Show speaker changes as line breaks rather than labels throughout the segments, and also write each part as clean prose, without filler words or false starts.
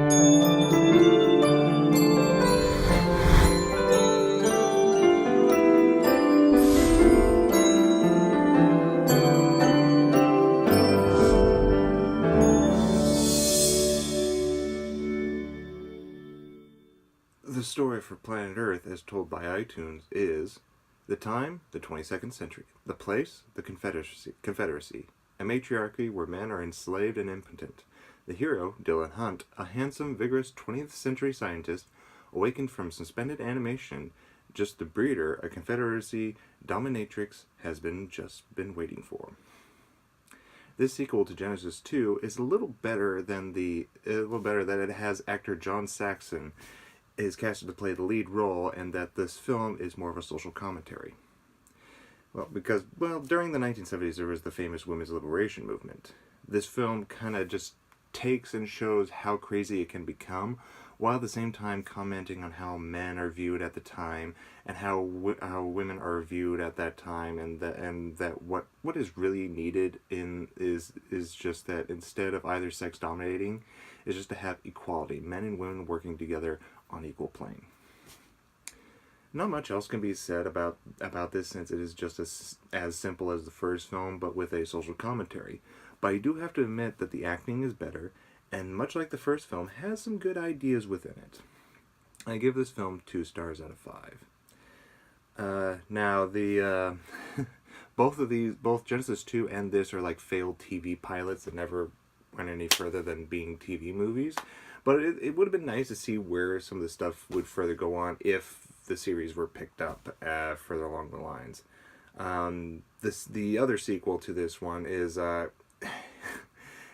The story for Planet Earth, as told by iTunes, is the time, the 22nd century. The place, the Confederacy. A matriarchy where men are enslaved and impotent. The hero, Dylan Hunt, a handsome, vigorous 20th century scientist, awakened from suspended animation, just the breeder a Confederacy dominatrix has just been waiting for. This sequel to Genesis 2 is a little better that it has actor John Saxon is casted to play the lead role, and that this film is more of a social commentary. Well, because, during the 1970s there was the famous women's liberation movement. This film kind of just takes and shows how crazy it can become, while at the same time commenting on how men are viewed at the time, and how women are viewed at that time, and that what is really needed is just that instead of either sex dominating, is just to have equality, men and women working together on equal plane. Not much else can be said about this, since it is just as simple as the first film, but with a social commentary. But I do have to admit that the acting is better, and much like the first film, has some good ideas within it. I give this film 2 stars out of 5. Now, the both Genesis 2 and this are like failed TV pilots that never went any further than being TV movies. But it would have been nice to see where some of the stuff would further go on if the series were picked up further along the lines. The other sequel to this one is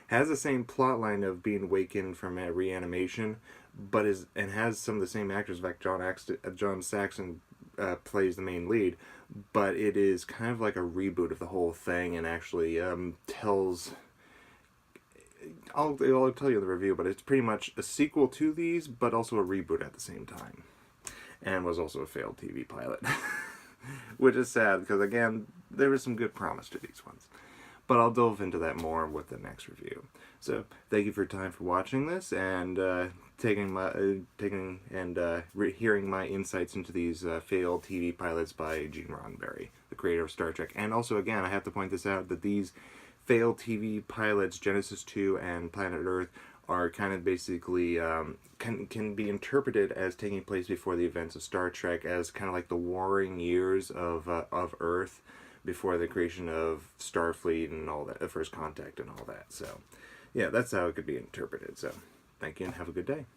has the same plot line of being awakened from a reanimation, but has some of the same actors. In fact, John Saxon plays the main lead, but it is kind of like a reboot of the whole thing, and actually tells. I'll tell you in the review, but it's pretty much a sequel to these, but also a reboot at the same time. And was also a failed TV pilot. Which is sad, because again, there was some good promise to these ones. But I'll delve into that more with the next review. So, thank you for your time for watching this, and hearing my insights into these failed TV pilots by Gene Roddenberry, the creator of Star Trek. And also, again, I have to point this out, that these failed TV pilots, Genesis 2 and Planet Earth, are kind of basically can be interpreted as taking place before the events of Star Trek, as kind of like the warring years of Earth before the creation of Starfleet and all that, First Contact and all that. So, yeah, that's how it could be interpreted. So, thank you and have a good day.